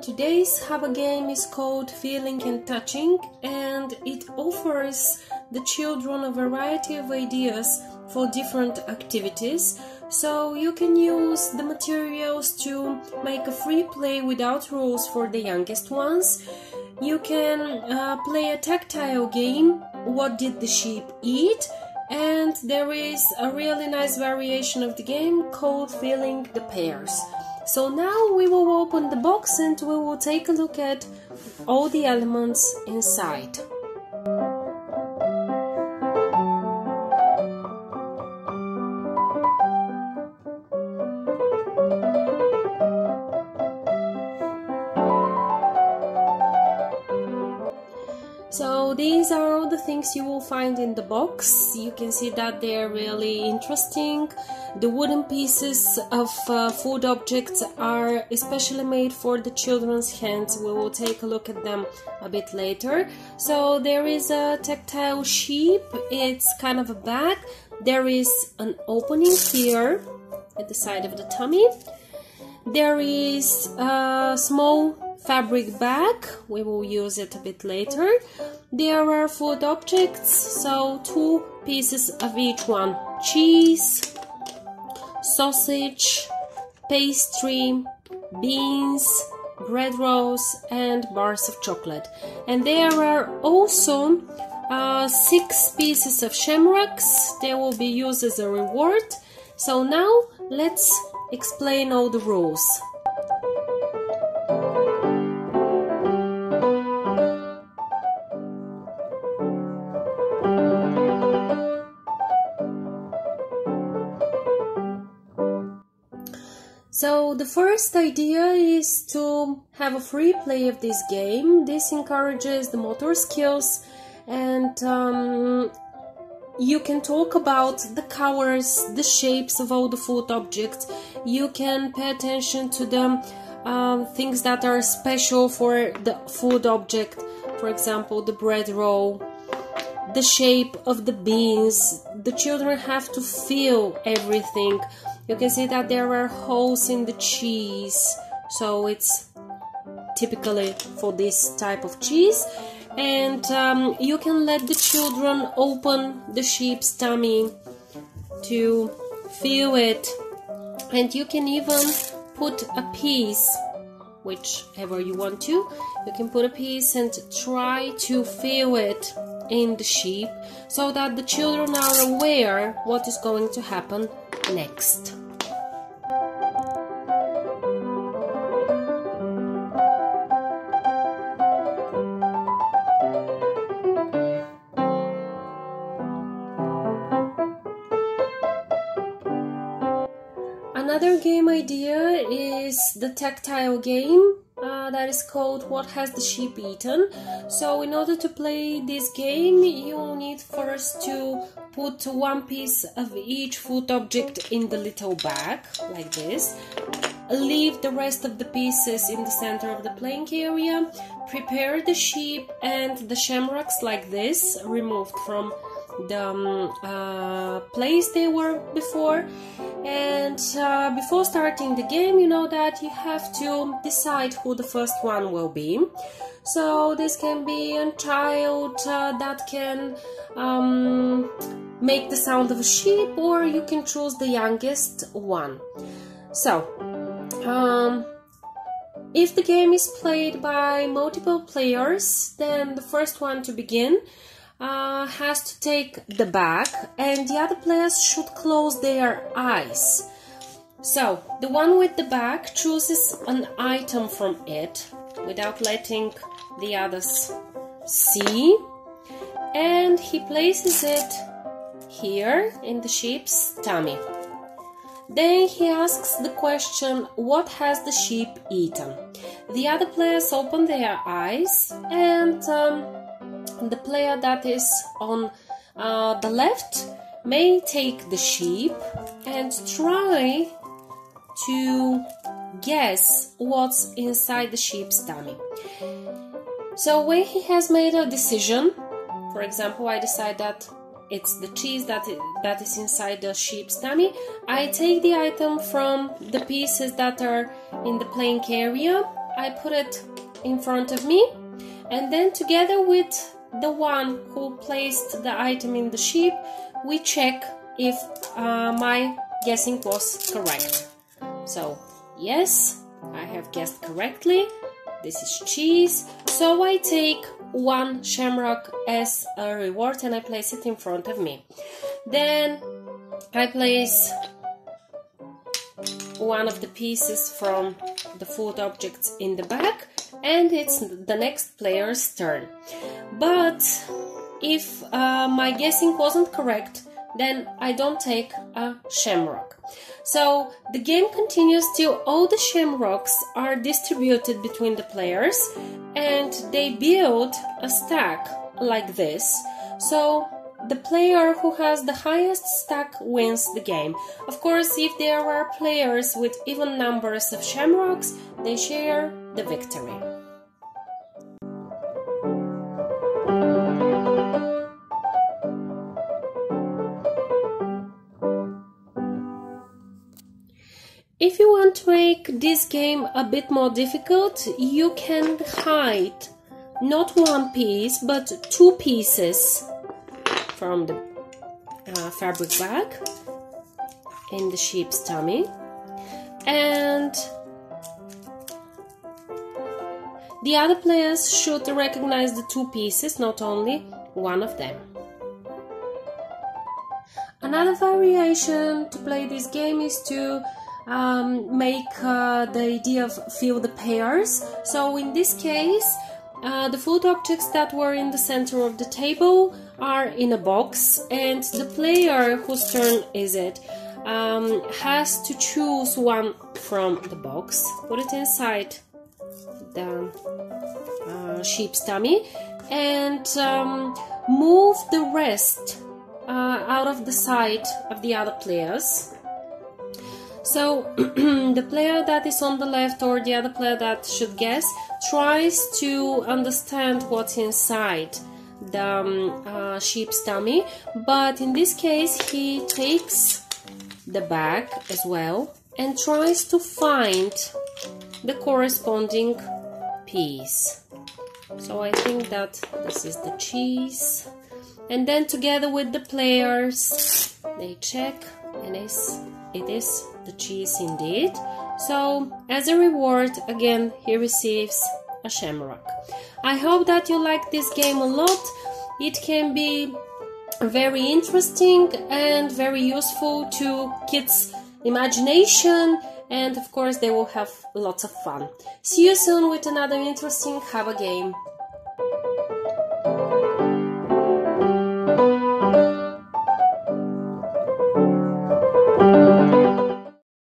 Today's Haba Game is called Feeling and Touching, and it offers the children a variety of ideas for different activities. So you can use the materials to make a free play without rules for the youngest ones. You can play a tactile game, What Did the Sheep Eat? And there is a really nice variation of the game called Filling the Pairs. So now we will open the box and we will take a look at all the elements inside. So these are all the things you will find in the box. You can see that they are really interesting. The wooden pieces of food objects are especially made for the children's hands. We will take a look at them a bit later. So there is a tactile sheep. It's kind of a bag. There is an opening here at the side of the tummy. There is a small fabric bag. We will use it a bit later. There are food objects, so 2 pieces of each one: cheese, sausage, pastry, beans, bread rolls, and bars of chocolate. And there are also 6 pieces of shamrocks. They will be used as a reward. So now let's explain all the rules. So the first idea is to have a free play of this game. This encourages the motor skills, and you can talk about the colors, the shapes of all the food objects. You can pay attention to the things that are special for the food object. For example, the bread roll, the shape of the beans. The children have to feel everything. You can see that there are holes in the cheese, so it's typically for this type of cheese. And you can let the children open the sheep's tummy to feel it. And you can even put a piece, whichever you want to. You can put a piece and try to feel it in the sheep, so that the children are aware what is going to happen next. Another game idea is the tactile game that is called What Has the Sheep Eaten? So in order to play this game, you need first to put 1 piece of each food object in the little bag, like this. Leave the rest of the pieces in the center of the playing area. Prepare the sheep and the shamrocks like this, removed from the place they were before. And before starting the game, you know that you have to decide who the first one will be. So this can be a child that can make the sound of a sheep, or you can choose the youngest one. So if the game is played by multiple players, then the first one to begin has to take the bag, and the other players should close their eyes. So the one with the bag chooses an item from it without letting the others see, and he places it here in the sheep's tummy. Then he asks the question, what has the sheep eaten? The other players open their eyes, and the player that is on the left may take the sheep and try to guess what's inside the sheep's tummy. So when he has made a decision, for example, I decide that it's the cheese that is inside the sheep's tummy, I take the item from the pieces that are in the playing area, I put it in front of me, and then together with the one who placed the item in the sheep, we check if my guessing was correct. So yes, I have guessed correctly. This is cheese. So I take one shamrock as a reward and I place it in front of me. Then I place one of the pieces from the food objects in the back, and it's the next player's turn. But if my guessing wasn't correct, then I don't take a shamrock. So the game continues till all the shamrocks are distributed between the players, and they build a stack like this. So the player who has the highest stack wins the game. Of course, if there are players with even numbers of shamrocks, they share the victory. If you want to make this game a bit more difficult, you can hide not one piece but two pieces from the fabric bag in the sheep's tummy, and the other players should recognize the two pieces, not only one of them. Another variation to play this game is to make the idea of fill the pairs. So in this case, the food objects that were in the center of the table are in a box, and the player whose turn is it has to choose one from the box, put it inside the sheep's tummy, and move the rest out of the sight of the other players. So the player that is on the left, or the other player that should guess, tries to understand what's inside the sheep's tummy, but in this case he takes the bag as well and tries to find the corresponding piece. So I think that this is the cheese, and then together with the players they check, and it is the cheese indeed. So as a reward, again, he receives a shamrock. I hope that you like this game a lot. It can be very interesting and very useful to kids' imagination, and of course they will have lots of fun. See you soon with another interesting Haba game.